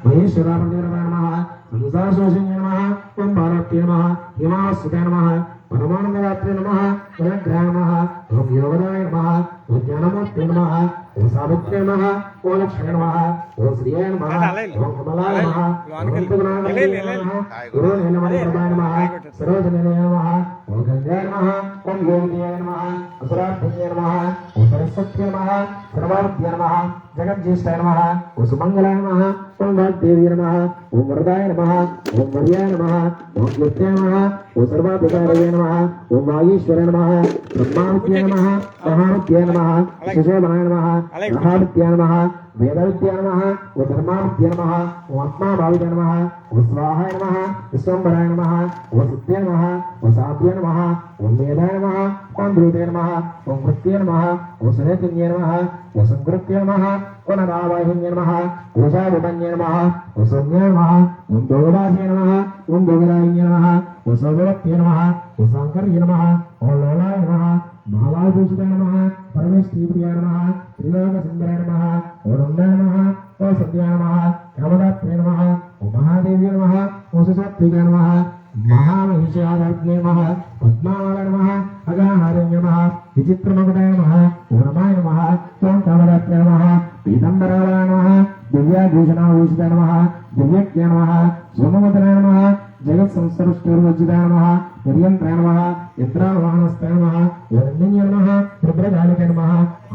महेश्वराय नमः संसारशोषिणे नमः ओम भारत्ये नमः हिमावसुते नमः परमानंददात्रे नमः परग्रहाय नमः ओम योगदाय नमः ओम ज्ञानमूर्ते नमः ओम सावित्रे नमः ओम लक्ष्मणे नमः ओम श्रीये नमः ओम कमलाय नमः ओम गुरुनाथाय नमः गुरुने नमः नमः सरोजने नमः ओम गंगाय नमः ओम गोविंदाय नमः असुराभ्ये नमः ओम सरस्वत्यै नमः सर्वाभ्ये नमः जगज्जेष्ठाय नमः ओम सुमंगलाय नमः ओम वाग्देवी नमः ओम वरदाय नमः ओम वर्याय नमः ओम कीर्त्याय नमः ओम सर्वाधिकाराय नमः ओम वागीश्वराय नमः ब्रह्माविद्याय नमः महाविद्याय नमः सुशोभनाय नमः महाविद्याय नमः वेदविद्याय नमः ओम धर्माविद्याय नमः ओम आत्माभाविताय नमः ओम स्वाहाय नमः विश्वम्भराय नमः ओम सिद्धाय नमः ओम साध्याय नमः ओम मेधाय नमः ओम ध्रुवे नमः ओम कृत्याय नमः ओम सुनेतन्ये नमः ओम संकृत्याय नमः ओम नरावाहिन्ये नमः ओम शावपन्ये नमः ओम सौम्याय नमः ओम दोगदास्ये नमः ओम दोगदायिन्ये नमः ओम सौगवत्ये नमः ओम सांकर्ये नमः ओम लोलाय नमः महालाभूषिताय नमः परमेश्वरीप्रियाय नमः त्रिलोकसुन्दराय नमः ओम नन्दाय नमः ओम सत्याय नमः कामदात्रे नमः ओम महादेव्यै नमः ओम सुसात्विकाय नमः महामहिषादात्रे नमः पद्मावलाय नमः अगाहारण्ये नमः विचित्रमकुटाय नमः ओम रमाय नमः ओम कामदात्रे नमः पीताम्बराय नमः दिव्याभूषणाभूषिताय नमः दिव्यज्ञाय नमः सोमवदनाय नमः जगत्संसर्गस्टोर्वज्जिताय नमः निर्यन्त्राय नमः यत्रावाहनस्ताय नमः वरण्ये नमः रुद्रजालिकाय नमः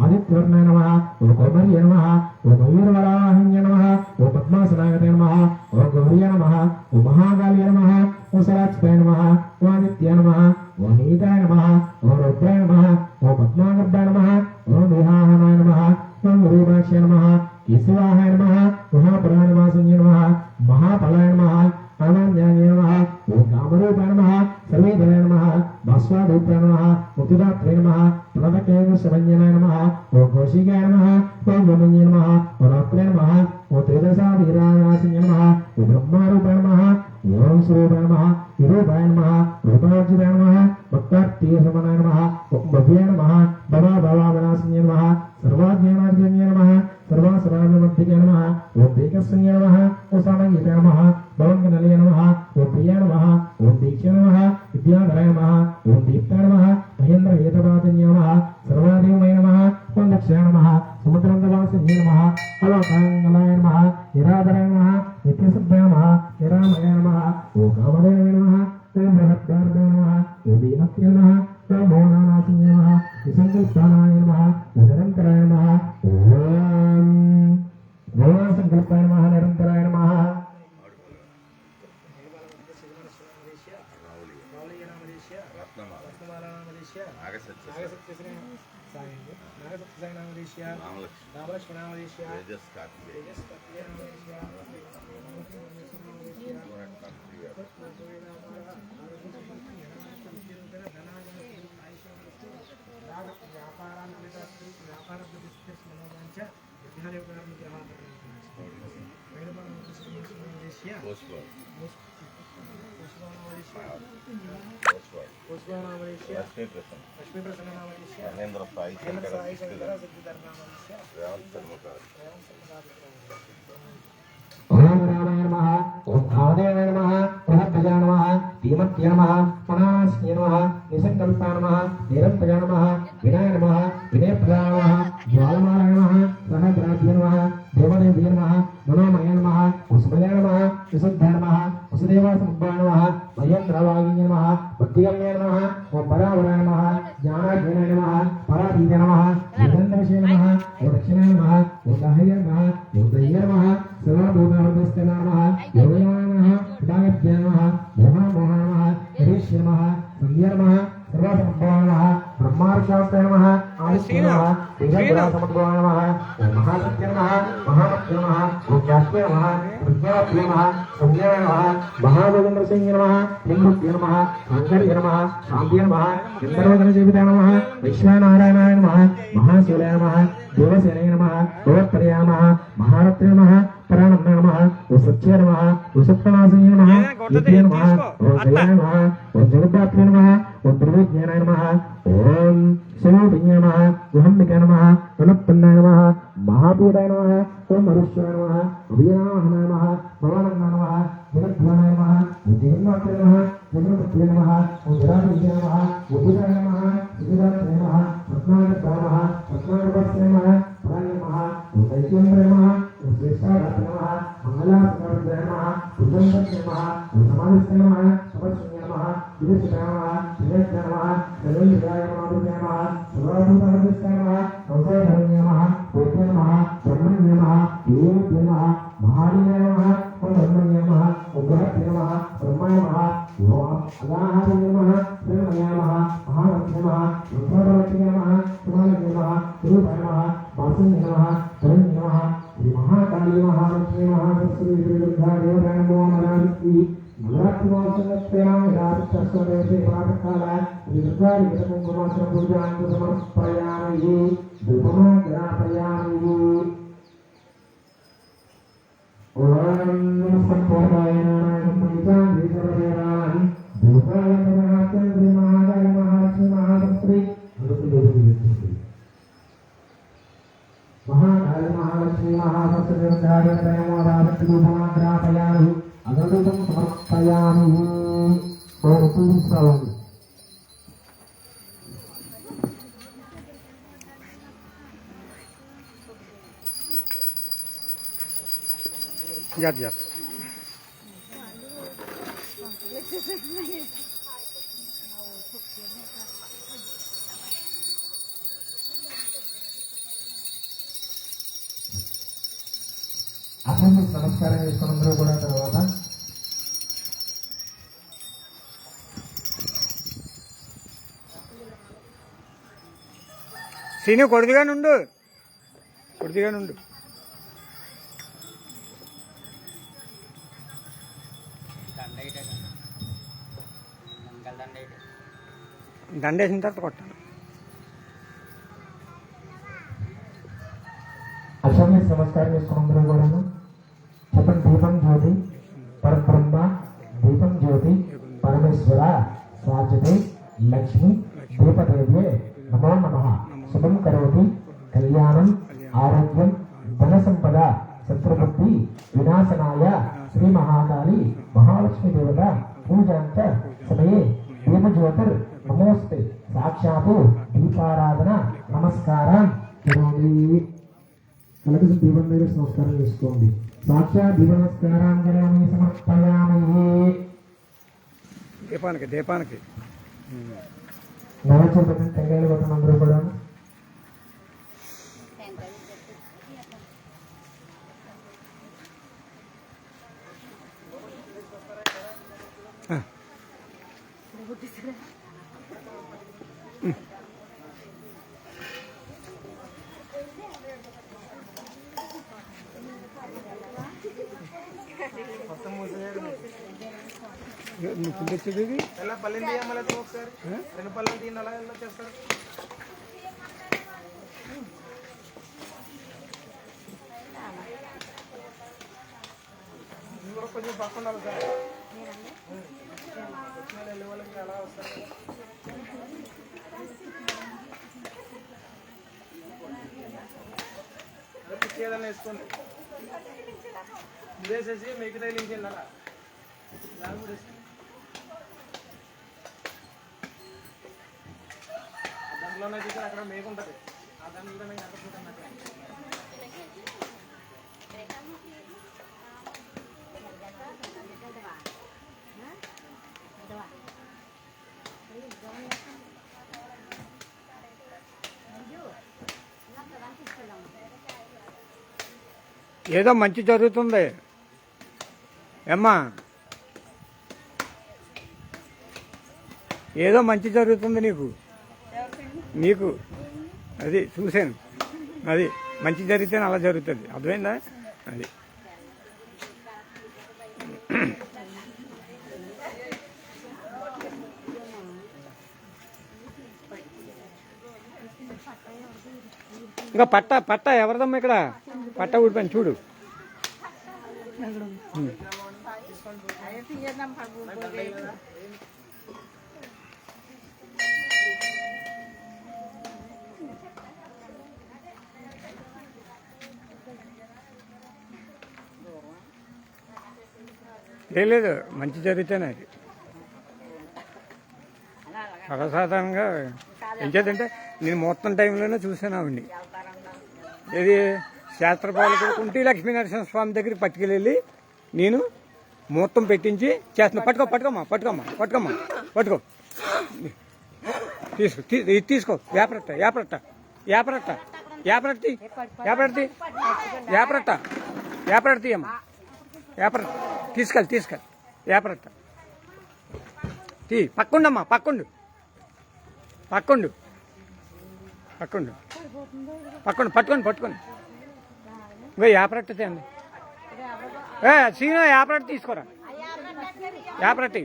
आदित्यवर्णाय नमः ओम कौमर्ये नमः ओम मयूरवराहिन्ये नमः ओम पद्मासनागताय नमः ओम गौर्ये नमः ओम महाकाल्ये नमः ओम सराक्षिताय नमः ओम आदित्याय नमः ओम नीताय नमः ओम रुद्राय नमः ओम पद्मागर्भाय नमः ओम विहाहनाय नमः ओम रूपाक्षाय नमः केशवाहाय नमः महापुराणवासिन्ये नमः महाफलाय नमः अनन्याय नमः ओम कामरूपाय नमः सर्वेधराय नमः भास्वारूपाय नमः मुक्तिदात्रे नमः प्रणतकेशवन्यनाय नमः ओम कौशिकाय नमः ओम गमन्ये नमः ओम रात्रे नमः ओम त्रिदशावीरायासिन्ये नमः ओम ब्रह्मारूपाय नमः ओम स्वरूपाय नमः विरूपाय नमः रूपार्जिताय नमः भक्तार्थीसमनाय नमः ओम भव्याय नमः भवाभवामनासिन्ये नमः सर्वाज्ञानार्जन्ये नमः सर्वासुराभिमद्धिके नमः ओम देकस्संज्ञे नमः ओम सामङ्गिते नमः भवङ्गनलये नमः ओम प्रियाय नमः ओम दीक्षे नमः विद्याधराय नमः ओम दीप्ताय नमः महेन्द्रहेतपातन्ये नमः सर्वादेवमये नमः ओम दक्षाय नमः समुद्रन्तवासिन्ये नमः अलोकाङ्गलाय नमः निराधराय नमः नित्यसिद्धाय नमः निरामयाय नमः ओम कामदेवाय नमः ओम बृहद्गार्धाय नमः ओम दीनत्ये नमः ओम मौनानासिन्ये नमः विसङ्कल्पानाय नमः निरन्तराय नमः ओम मौनसङ्कल्पाय नमः निरन्तराय नमः लक्ष्मी प्रसन्न महेंद्र साई ओम रामाय नमः ओम भावदेवाय नमः बृहद्भजाय नमः धीमत्ये नमः मनास्ये नमः निसंकल्पाय नमः निरन्तराय नमः विनाय नमः विनयप्रदाय नमः ज्वालमालाय नमः सहस्राभ्ये नमः देवदेव्ये नमः मनोमये नमः वसुदेवाय नमः विशुद्धाय नमः वसुदेवासमुद्धाय नमः महेन्द्रवागिन्ये नमः भक्तिगम्ये नमः ओम परावराय नमः ज्ञानाग्निये नमः पराधीते नमः वेदान्तविषये नमः ओम दक्षिणाय नमः ओम दाह्याय नमः ओम दह्याय नमः सर्वभूतार्थस्थे नमः योगयाय नमः पितामह्याय नमः मोहाय नमः हरीश्य नमः संध्याय नमः सर्वसम्भवाय नमः ब्रह्मार्षास्ते नमः आदित्याय नमः तेजसमुद्भवाय नमः ओम महासत्य नमः महामत्य नमः ओम ज्ञात्य नमः प्रज्ञात्य नमः संज्ञाय नमः महाभोगेन्द्रसिंह नमः हिंदुत्य नमः शंकर्य नमः शांतिय नमः गंधर्वगणसेविताय नमः वैश्वानारायणाय नमः महाशिवाय नमः देवसेनाय नमः भगवत्प्रियाय नमः महारत्ने नमः परानंद नमः ओम सत्य नमः ओम सत्पनासिन्ये नमः युद्धे नमः ओम जयाय नमः ओम जगद्धात्रे नमः ओम दुर्विज्ञानाय नमः ओम स्वरूपिण्ये नमः गुहम्बिकाय नमः अनुत्पन्नाय नमः महाभूताय नमः ओम मरुष्याय नमः अभिरामाय नमः महाकाली महालक्ष्मी महासरस्वती दुर्गा देवता नमो नमः नवरात्रिमासस्यामेसे प्रातःकाले दुर्गादिवसकुङ्कुमासन पूजां समर्पयामि धूपमाग्रापयामि ॐ नमस्ते महाकाली महालक्ष्मी महासरस्वती अगरुदं समर्पयामि पूजिंచాలి याद याद అసలు నమస్కారం చేసుకున్నందరూ కూడా తర్వాత సీను కొద్దిగా నుండు దండేసిన తర్వాత కొట్టాను అసలు నమస్కారం చేసుకున్నందరూ కూడా చెప్పండి దీపం జ్యోతి పరబ్రహ్మ దీపం జ్యోతి పరమేశ్వర స్వాజతే లక్ష్మి దీపదేవ్యే నమో నమః శుభం కరోతి కళ్యాణం ఆరోగ్యం ధన సంపద శత్రుబుద్ధి వినాశనాయ శ్రీ మహాకాళి మహాలక్ష్మి దేవత పూజాంచ సమయే దీపజ్యోతిర్ నమోస్తే సాక్షాత్తు దీపారాధన నమస్కారం కలకసి దీపం మీద నమస్కారం చేసుకోండి సాక్షాత్ దీప నమస్కారం కరామి సమర్పయామి దీపానికి నవచూపం తెంగాయలు కొట్టిన అందరూ కూడా తెచ్చేది ఎలా పల్లెని తీయమలా ఒకసారి రెండు పల్లెని తీయని అలా ఎలా చేస్తారు కూడా కొంచెం పక్కన ఉండాలి సార్ వెళ్ళే వాళ్ళకి ఎలా వస్తారు అదే పిచ్చి ఏదైనా వేసుకోండి ఇదేసేసి మీకు తగిలించండి అలా దాని కూడా దాంట్లోనే చూసి అక్కడ మేకు ఉంటుంది ఆ దాంట్లోనే అక్కడ ఏదో మంచి జరుగుతుంది ఏమ్మా ఏదో మంచి జరుగుతుంది నీకు అది చూశాను అది మంచి జరిగితే అలా జరుగుతుంది అర్థమైందా అది ఇంకా పట్ట ఎవరిదమ్మా ఇక్కడ పట్ట ఊడిపోయింది చూడు లేదు మంచి జరిగితేనే అది సర్వసాధారణంగా ఏం చేద్దంటే నేను మొత్తం టైంలోనే చూసాను ఆవిడ్ని ఇది శాస్త్రపాలకుడు కుంటి లక్ష్మీనరసింహ స్వామి దగ్గరికి పట్టుకెళ్ళి నేను ముహూర్తం పెట్టించి చేస్తున్నా. పట్టుకో ఇది తీసుకో. యాపరట్ట అమ్మ. యాపరట్ట తీసుకెళ్ళి యాపరట్ట తీ. పక్కండమ్మా, పక్కండు పట్టుకోండి. ఇంకా యాపరట్ట తేండి. సీనా యాపరట్ట తీసుకోరా. యాపరట్ట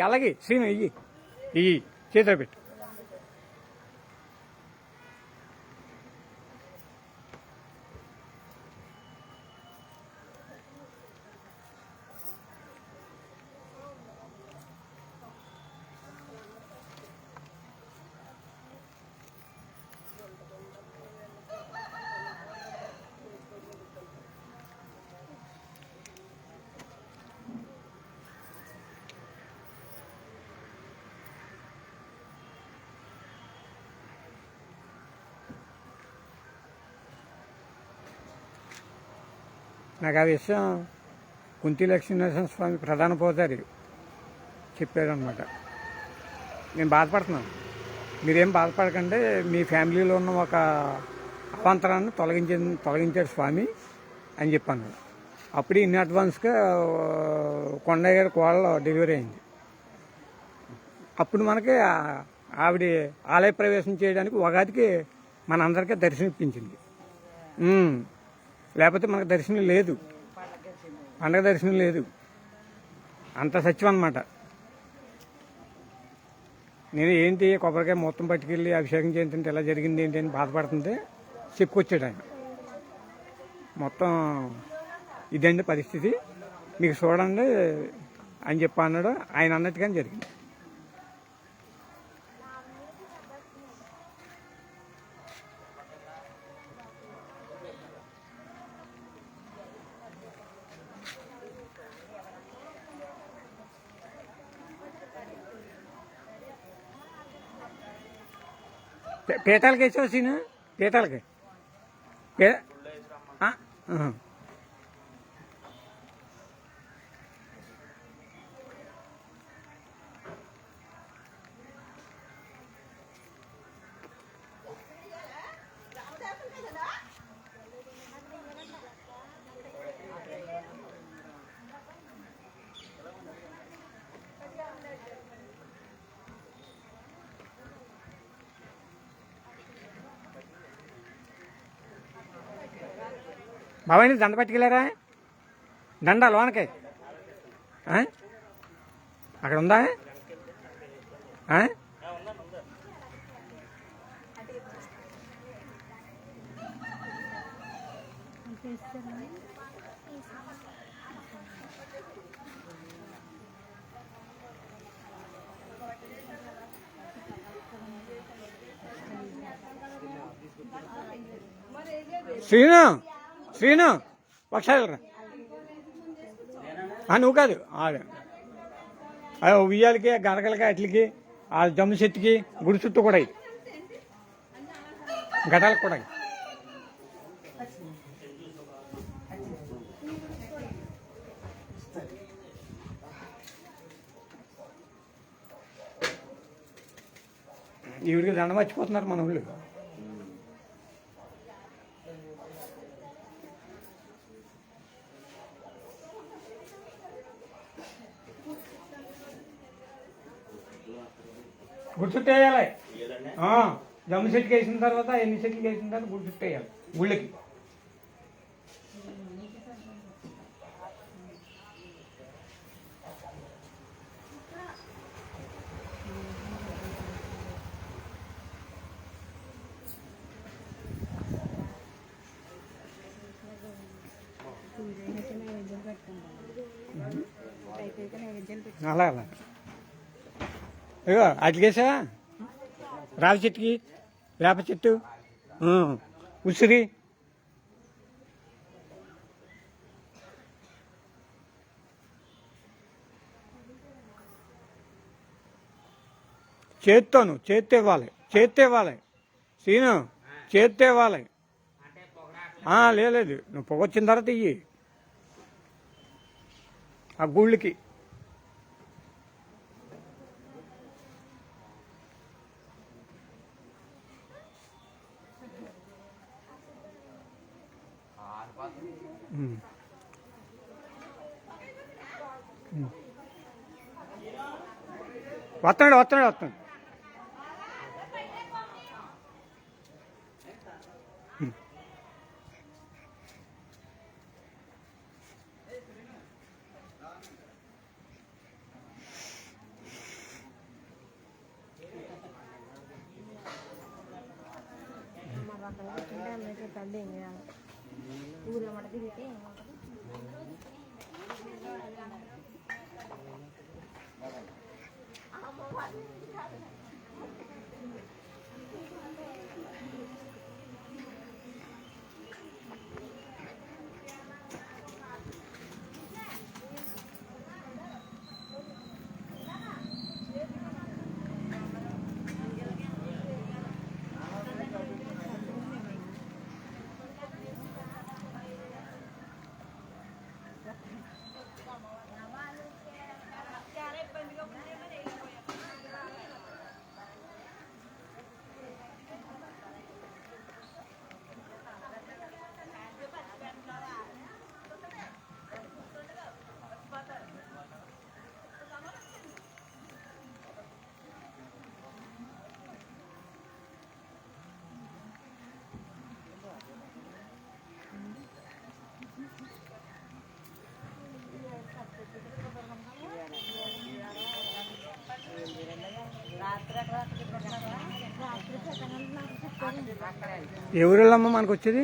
అలాగే శ్రీను ఇయ్యి చేతిలో పెట్టు. నాకు ఆ విషయం కుంతి లక్ష్మీనరసింహ స్వామి ప్రధాన పూజారి చెప్పాడనమాట. నేను బాధపడుతున్నాను. మీరేం బాధపడకండి, మీ ఫ్యామిలీలో ఉన్న ఒక అవాంతరాన్ని తొలగించాడు స్వామి అని చెప్పాను. అప్పుడు ఇన్ అడ్వాన్స్గా కొండయ్య గారి కోడలో డెలివరీ అయింది. అప్పుడు మనకి ఆవిడ ఆలయ ప్రవేశం చేయడానికి ఉగాదికి మనందరికీ దర్శనం ఇప్పించింది. లేకపోతే మనకు దర్శనం లేదు, పండగ దర్శనం లేదు. అంత సత్యం అన్నమాట. నేను ఏంటి కొబ్బరికాయ మొత్తం పట్టుకెళ్ళి అభిషేకం చేయించంటే ఎలా జరిగింది ఏంటి అని బాధపడుతుంటే చెప్పుకొచ్చాడు ఆయన. మొత్తం ఇదండి పరిస్థితి, మీకు చూడండి అని చెప్పి అన్నాడు. ఆయన అన్నట్టుగానే జరిగింది. పీఠాలకి వేసావు సీను, పీఠాలకి బాబాయ్ దండ పట్టుకెళ్ళారా? దండ లోనకే అక్కడ ఉందా? శ్రీను ఒకసారి నువ్వు కాదు, ఉయ్యాలకి గడగలకి అట్లకి ఆ జమ్ము చెట్టుకి గుడి చుట్టూ కూడా గడాలకు కూడా ఈవిడికి దండం మర్చిపోతున్నారు మన వాళ్ళు. గుడి చుట్టేయాలి. జమ్ము చెట్టుకి వేసిన తర్వాత ఎన్ని చెట్లకి వేసిన తర్వాత గుడి చుట్టేయాలి గుళ్ళకి. అలా అలా ఇగో అట్లకేసా రావి చెట్టుకి వేప చెట్టు ఉసిరి చేత్తోను చేత్తే ఇవ్వాలి, చేత్తే ఇవ్వాలి సీను, చేత్తే ఇవ్వాలి. లేదు నువ్వు పొగ వచ్చిన తర్వాత ఇయ్యి ఆ గుళ్ళకి. వస్తున్నాడు వస్తున్నాడు వస్తున్నాడు. ఎవరెళ్ళమ్మ మనకు వచ్చేది?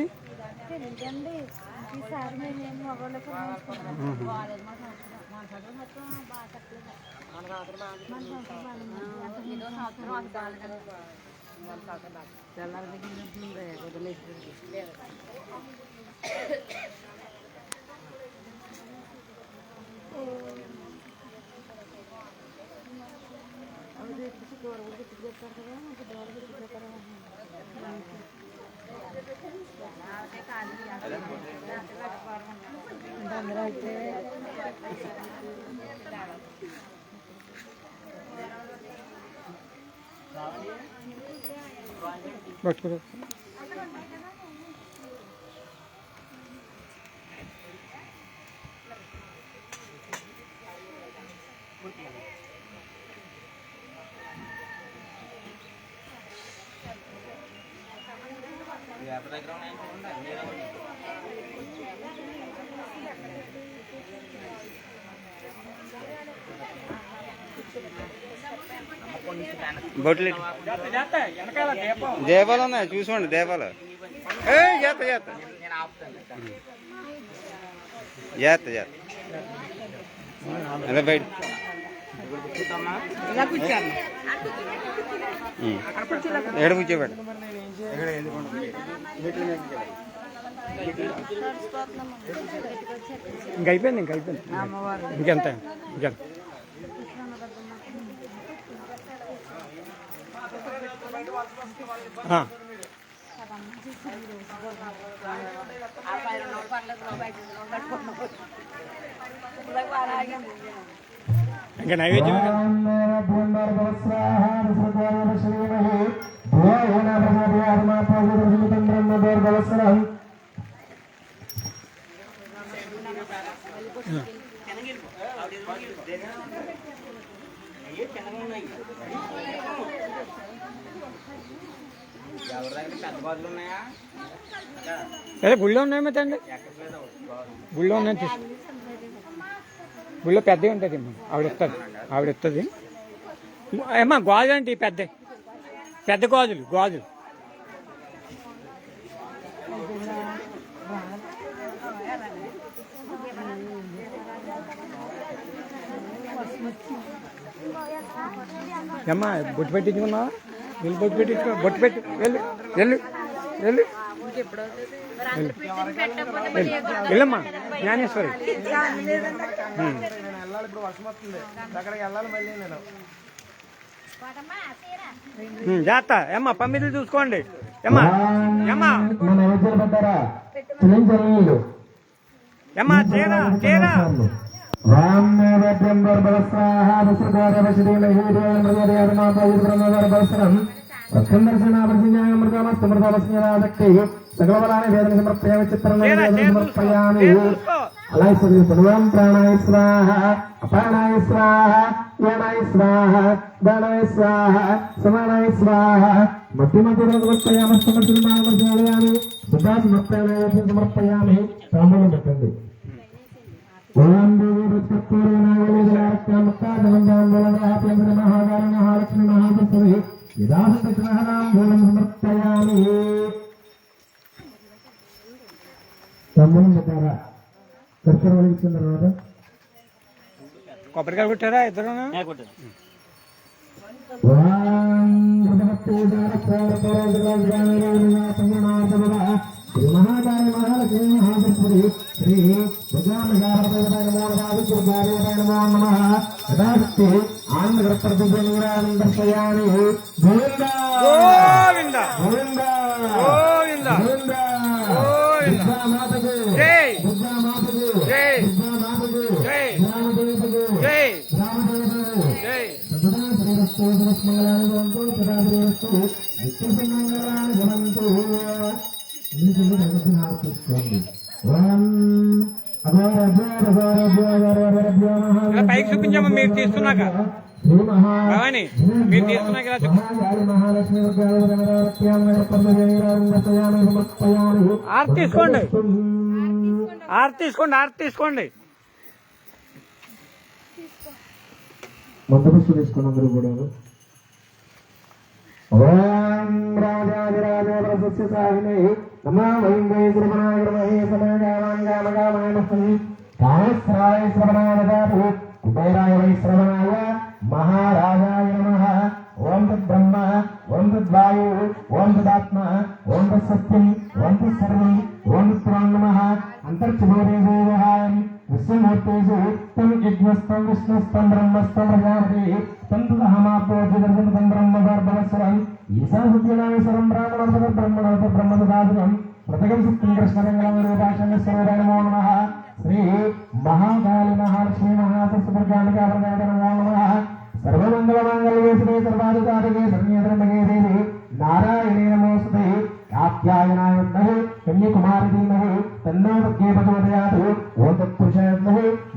పట్టుకో బొట్లు దీపాలు ఉన్నాయి చూసుకోండి దీపాలు చేత చేత చేత చేత అదే బయట ఎక్కడ కూర్చోబెట్ట ఇంకైపోయింది ఇంకైపోయింది ఇంకెంత ఇంకెంత ఇంకా నైవేద్యం అదే గుళ్ళో ఉన్నాయి మెత్తండి గుళ్ళో ఉన్నాయి తీసు గుళ్ళో పెద్దవి ఉంటుంది ఆవిడ ఇస్తుంది ఏమ్మా గాజులు అంటే పెద్ద పెద్ద గాజులు ఏమ్మా బొట్టు పెట్టించుకున్నావా వెళ్ళి బొట్టు పెట్టి వెళ్ళు వెళ్ళమ్మా జ్ఞానేశ్వరి వెళ్ళాలి. ఇప్పుడు వర్షం వస్తుంది, అక్కడికి వెళ్ళాలి మళ్ళీ నేను. జాగ్రత్త ఏమ్మా పమ్మిది చూసుకోండి ఏమ్మా చేరా ప్రాణాయ స్వాహ అపానాయ స్వాహ యానాయ స్వాహ దానాయ స్వాహ సమానాయ స్వాహ మధ్య సమర్పయామి సమర్పయామి తాంబూలం పెట్టండి. మహాలక్ష్మి మహాసరస్వతి యథాశక్తిగ్రహణాంబూలం సమర్పయామి. తాంబూలం పెట్టారా? చర్చలు వెలిగించిన తర్వాత కొబ్బరికాయ కొట్టారా ఇద్దరు మహాకాళి మహాలక్ష్మి మహాసరస్వతి శ్రీ ఆనందర్శయామి. గోవింద దుర్గామాతకు జై దుర్గామాతకు జై దుర్గామాతకు జై గ్రామదేవతకు జై గ్రామదేవతకు జై సదా శ్రీరస్తు మంగళాన్ని భవంతు సదా శ్రీరస్తు నిత్య మంగళాన్ని భవంతు. నీటిని ప్రదక్షిణ ఆర్పిస్తోంది. ఇలా పైకి చూపించమ్మా మీరు తీస్తున్నాక భవాని మీరు తీస్తున్నాక ఇలా చూపి ఆర్తి తీసుకోండి మంత్రపుష్పు తీసుకుని అందరూ కూడా ఓం రాజాదిరాజోపరసస్యసాహినే నమో వయం వై శ్రవణాయ నమః సమయగామాంగామగామాయ నమః కామస్రాయ శ్రవణాయ నమః కుబేరాయ వై శ్రవణాయ మహారాజాయ నమః. ఓం తద్బ్రహ్మ ఓం తద్వాయు ఓం తదాత్మ ఓం తత్సత్యం ఓం తత్సర్వం ఓం తత్పురాం నమః. అంతర్చుభోదేవాయం విశ్వమూర్తేషు తం యజ్ఞస్థం విష్ణుస్థం బ్రహ్మస్థం ప్రజాపతి తం తదహమాప్రోజితం బ్రహ్మగర్భవత్సరం ఈశాసత్యనాయసరం బ్రాహ్మణ బ్రహ్మణోత బ్రహ్మదాదులం ప్రతగం సుప్తం కృష్ణరంగం రూపాక్షణస్వరూపాయ నమో నమః. శ్రీ మహాకాళి మహాలక్ష్మి మహాసరస్వతి నమో నమః. సర్వమంగళమాంగళ్యే శ్రీ సర్వాధికారికే శరణ్యత్రయంబకే దేవి నారాయణే నమోస్తుతే. కాత్యాయనాయ విద్మహే కన్యాకుమారి ధీమహి తన్నో ప్రచోదయాత్. ఓం తత్పురుషాయ విద్మహే